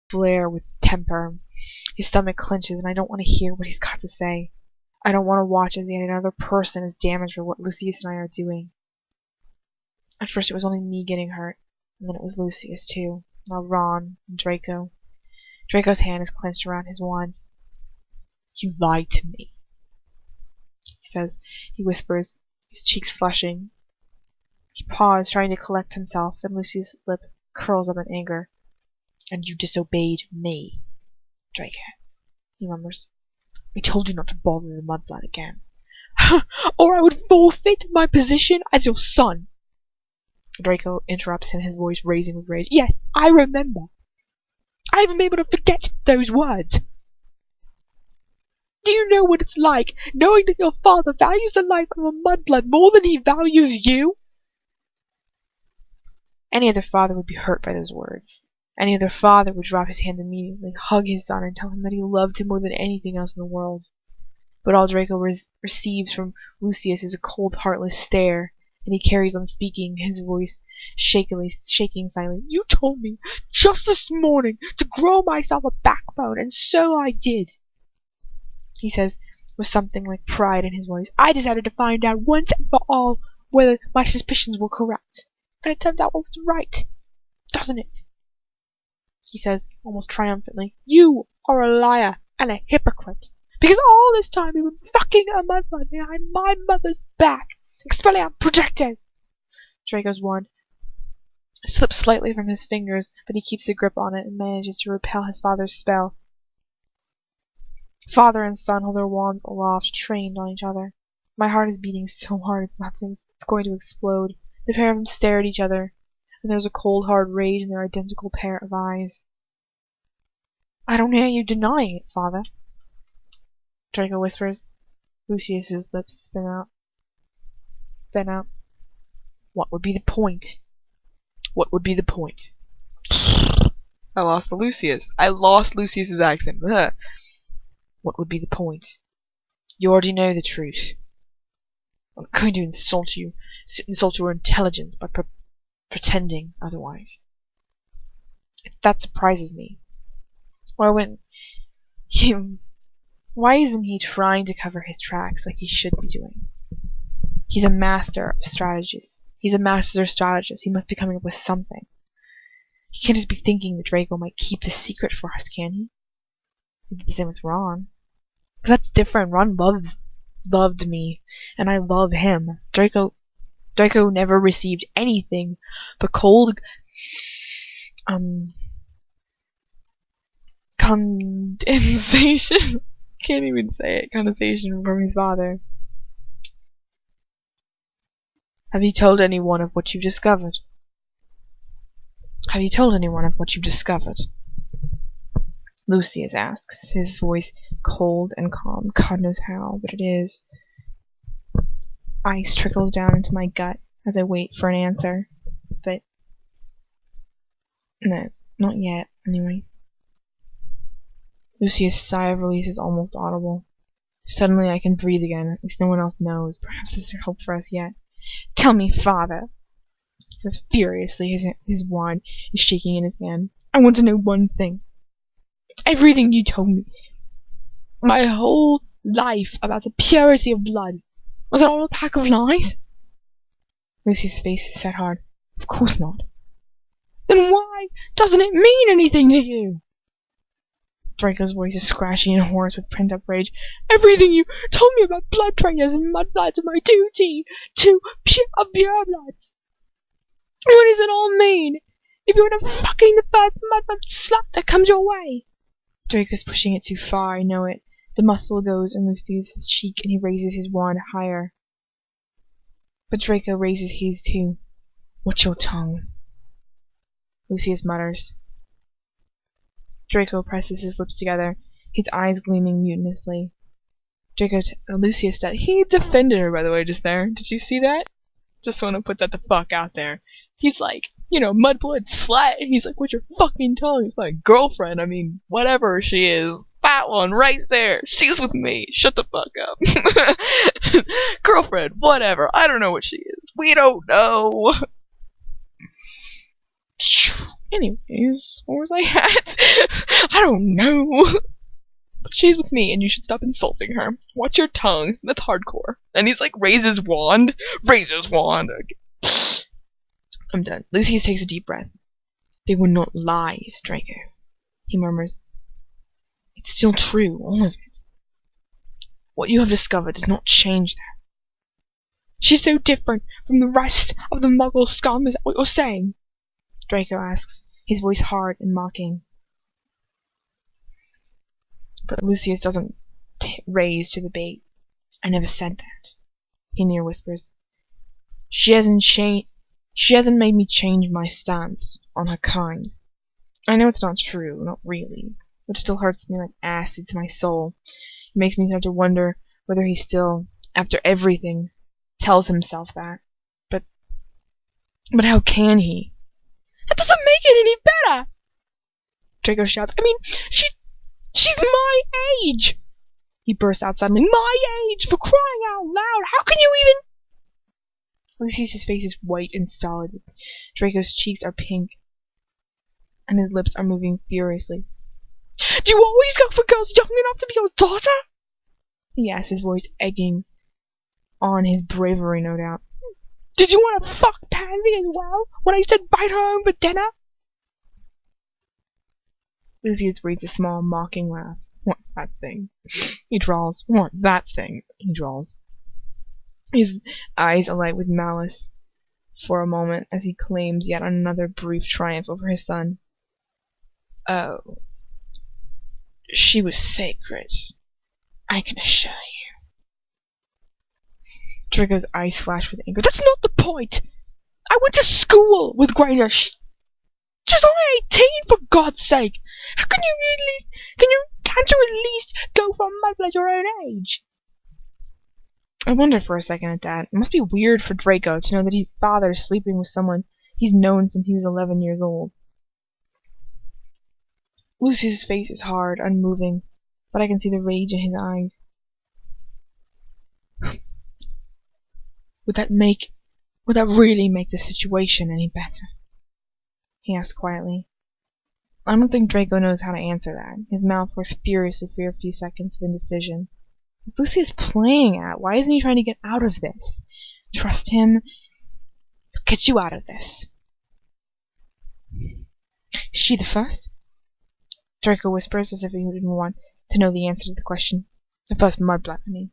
flare with temper. His stomach clenches, and I don't want to hear what he's got to say. I don't want to watch as another person is damaged by what Lucius and I are doing. At first it was only me getting hurt, and then it was Lucius too. Now Ron and Draco. Draco's hand is clenched around his wand. You lied to me, he says. He whispers, his cheeks flushing. He paused, trying to collect himself, and Lucius' lip curls up in anger. And you disobeyed me, Draco, he murmurs. I told you not to bother the mudblood again. Or I would forfeit my position as your son. Draco interrupts him, his voice raising with rage. Yes, I remember. I haven't been able to forget those words. Do you know what it's like, knowing that your father values the life of a mudblood more than he values you? Any other father would be hurt by those words. Any other father would drop his hand immediately, hug his son, and tell him that he loved him more than anything else in the world. But all Draco receives from Lucius is a cold, heartless stare, and he carries on speaking, his voice shaking silently. You told me just this morning to grow myself a backbone, and so I did, he says with something like pride in his voice. I decided to find out once and for all whether my suspicions were correct. And it turned out I was right, doesn't it? He says, almost triumphantly. You are a liar and a hypocrite, because all this time you've been fucking a mudblood behind my mother's back. Expelliarmus projectile! Draco's wand slips slightly from his fingers, but he keeps a grip on it and manages to repel his father's spell. Father and son hold their wands aloft, trained on each other. My heart is beating so hard it's going to explode. The pair of them stare at each other, and there's a cold, hard rage in their identical pair of eyes. I don't hear you denying it, father, Draco whispers. Lucius's lips spin out. What would be the point? What would be the point? I lost Lucius. I lost Lucius's accent. Ugh. What would be the point? You already know the truth. I'm going to insult your intelligence by pretending otherwise. If that surprises me, why isn't he trying to cover his tracks like he should be doing? He's a master of strategies. He must be coming up with something. He can't just be thinking that Draco might keep the secret for us, can he? He did the same with Ron. But that's different. Ron loved me, and I love him. Draco never received anything but cold condensation. Can't even say it. Condensation from his father. Have you told anyone of what you've discovered? Have you told anyone of what you've discovered? Lucius asks, his voice cold and calm. God knows how, but it is. Ice trickles down into my gut as I wait for an answer. But no, not yet, anyway. Lucius' sigh of relief is almost audible. Suddenly I can breathe again. At least no one else knows. Perhaps there's hope for us yet. Tell me, father, he says furiously. His wand is shaking in his hand. I want to know one thing. Everything you told me, my whole life about the purity of blood, was it all a pack of lies? Lucy's face is set hard. Of course not. Then why doesn't it mean anything to you? Draco's voice is scratchy and hoarse with pent-up rage. Everything you told me about blood trainers and mudbloods and my duty to pure bloods. What does it all mean? If you end up fucking the first mudblood slut that comes your way. Draco's pushing it too far, I know it. The muscle goes in Lucius's cheek and he raises his wand higher. But Draco raises his too. Watch your tongue, Lucius mutters. Draco presses his lips together, his eyes gleaming mutinously. Lucius does. He defended her, by the way, just there. Did you see that? Just want to put that the fuck out there. He's like, mudblood slut. He's like, what's your fucking tongue? It's my girlfriend. I mean, whatever she is. That one right there. She's with me. Shut the fuck up. Girlfriend, whatever. I don't know what she is. We don't know. Anyways, where was I at? I don't know. But she's with me, and you should stop insulting her. Watch your tongue. That's hardcore. And he's like, raise his wand. Raise his wand. Okay. I'm done. Lucius takes a deep breath. They were not lies, Draco. He murmurs. It's still true, all of it. What you have discovered does not change that. She's so different from the rest of the Muggle scum, is that what you're saying? Draco asks, his voice hard and mocking. But Lucius doesn't raise to the bait. I never said that. He near whispers. She hasn't made me change my stance on her kind. I know it's not true, not really, but it still hurts me like acid to my soul. It makes me start to wonder whether he still, after everything, tells himself that. But how can he? That doesn't make it any better! Draco shouts. I mean, she's my age! He bursts out suddenly. My age! For crying out loud! How can you even... Lucius' face is white and solid. Draco's cheeks are pink, and his lips are moving furiously. Do you always go for girls young enough to be your daughter? He asks, his voice egging on his bravery, no doubt. Did you want to fuck Pansy as well, when I said bite her home for dinner? Lucius breathes a small, mocking laugh. What, that thing? He drawls. What, that thing? He drawls. His eyes alight with malice for a moment as he claims yet another brief triumph over his son. Oh. She was sacred, I can assure you. Draco's eyes flash with anger. That's not the point! I went to school with Granger. She's only 18, for God's sake! How can you can't you at least go for a muggle at your own age? I wondered for a second at that. It must be weird for Draco to know that his father is sleeping with someone he's known since he was 11 years old. Lucius' face is hard, unmoving, but I can see the rage in his eyes. Would that really make the situation any better? He asked quietly. I don't think Draco knows how to answer that. His mouth works furiously for a few seconds of indecision. What's Lucius playing at? Why isn't he trying to get out of this? Trust him. He'll get you out of this. Is she the first? Draco whispers as if he didn't want to know the answer to the question. The first mudblood, I mean.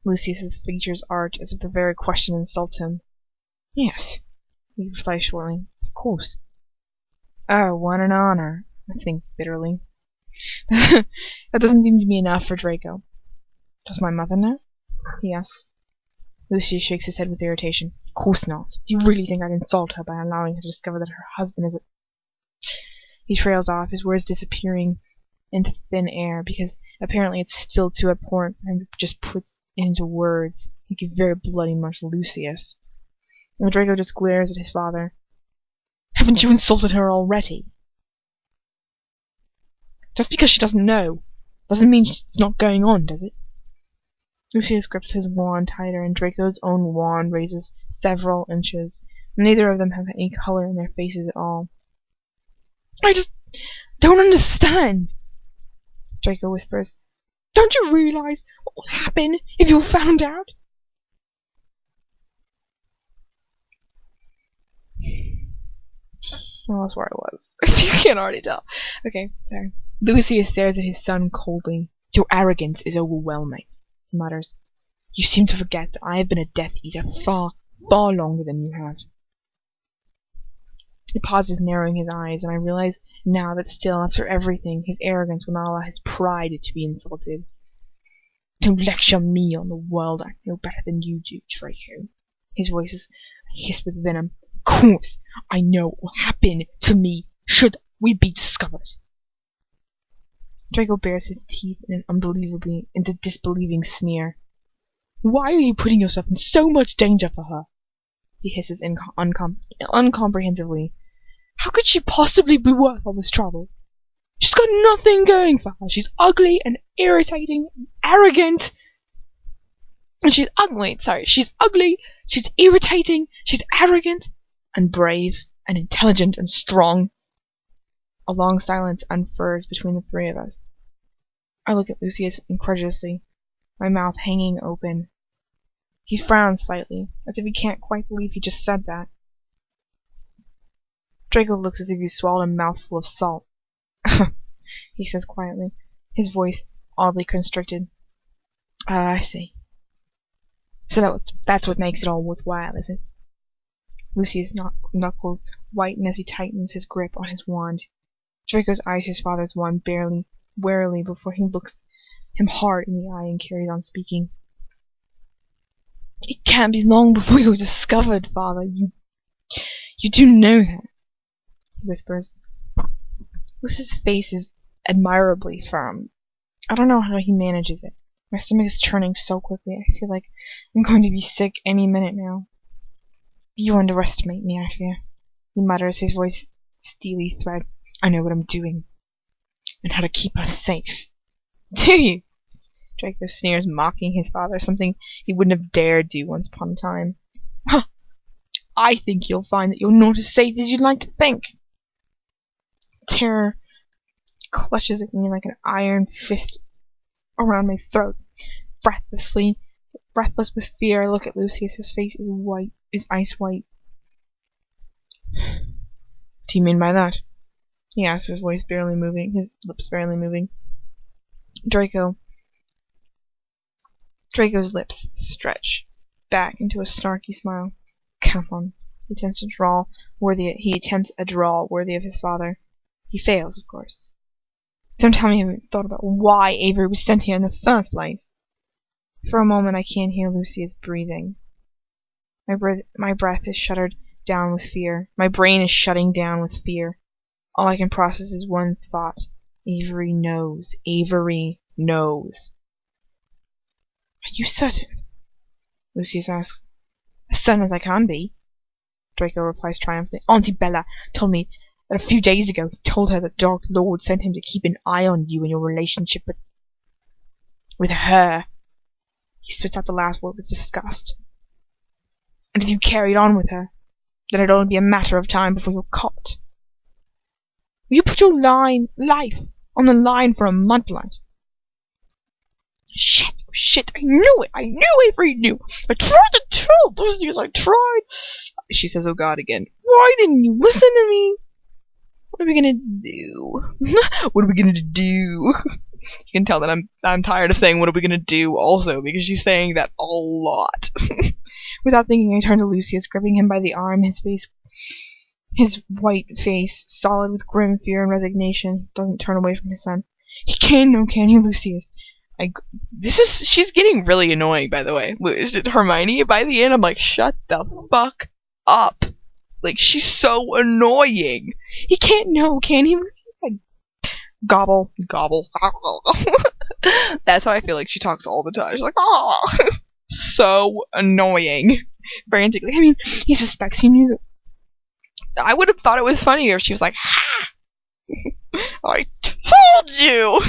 Lucius's features arch as if the very question insults him. Yes, he replies shortly. Of course. Oh, what an honor, I think bitterly. That doesn't seem to be enough for Draco. Does my mother know? He asks. Lucius shakes his head with irritation. Of course not. Do you really think I'd insult her by allowing her to discover that her husband is a... He trails off, his words disappearing into thin air, because apparently it's still too abhorrent for him to just put into words. He could very bloody much Lucius. And Draco just glares at his father. Haven't you insulted her already? Just because she doesn't know doesn't mean it's not going on, does it? Lucius grips his wand tighter, and Draco's own wand raises several inches. Neither of them have any color in their faces at all. I just don't understand, Draco whispers. Don't you realize what would happen if you were found out? Well, that's where I was. If you can't already tell. Okay, there. Lucius stares at his son coldly. Your arrogance is overwhelming, he mutters. You seem to forget that I have been a Death Eater far, far longer than you have. He pauses, narrowing his eyes, and I realize now that still, after everything, his arrogance will not allow his pride to be insulted. Don't lecture me on the world. I know better than you do, Draco. His voice is hissed with venom. Of course, I know what will happen to me should we be discovered. Draco bares his teeth in a disbelieving sneer. Why are you putting yourself in so much danger for her? He hisses uncomprehensively. How could she possibly be worth all this trouble? She's got nothing going for her. She's ugly and irritating and arrogant. And she's ugly, she's irritating, she's arrogant and brave and intelligent and strong. A long silence unfurls between the three of us. I look at Lucius incredulously, my mouth hanging open. He frowns slightly, as if he can't quite believe he just said that. Draco looks as if he swallowed a mouthful of salt. He says quietly, his voice oddly constricted. I see. So that's what makes it all worthwhile, is it? Lucius' knuckles whiten as he tightens his grip on his wand. Draco eyes his father's wand warily before he looks him hard in the eye and carries on speaking. It can't be long before you're discovered, father. You do know that, he whispers. Lucius' face is admirably firm. I don't know how he manages it. My stomach is churning so quickly, I feel like I'm going to be sick any minute now. You underestimate me, I fear, he mutters, his voice steely thread. I know what I'm doing, and how to keep us safe. Do you? Draco sneers, mocking his father, something he wouldn't have dared do once upon a time. Huh. I think you'll find that you're not as safe as you'd like to think. Terror clutches at me like an iron fist around my throat. Breathless with fear, I look at Lucius. His face is ice white. What do you mean by that? He asks, his voice barely moving, his lips barely moving. Draco's lips stretch back into a snarky smile. Come on. He attempts a drawl worthy of his father. He fails, of course. Don't tell me you haven't thought about why Avery was sent here in the first place. For a moment I can't hear Lucius breathing. My breath is shuttered down with fear. My brain is shutting down with fear. All I can process is one thought. Avery knows. Avery knows. Are you certain? Lucius asks. As certain as I can be. Draco replies triumphantly. Auntie Bella told me that a few days ago he told her that Dark Lord sent him to keep an eye on you and your relationship with her. He spits out the last word with disgust. And if you carried on with her, then it'd only be a matter of time before you're caught. Will you put your life on the line for a mudblood? Shit, I knew it! I knew Avery knew! I tried to tell Lucius, I tried! She says, oh God, again. Why didn't you listen to me? What are we gonna do? What are we gonna do? You can tell that I'm tired of saying what are we gonna do also, because she's saying that a lot. Without thinking, I turn to Lucius, gripping him by the arm, his white face, solid with grim fear and resignation. He doesn't turn away from his son. He can you, Lucius? She's getting really annoying, by the way. Hermione, by the end, I'm like, shut the fuck up. Like, she's so annoying. He can't know, can he? Gobble. That's how I feel like she talks all the time. She's like, oh, so annoying. Frantically. I mean, he suspects he knew that. I would have thought it was funnier if she was like, ha! I told you!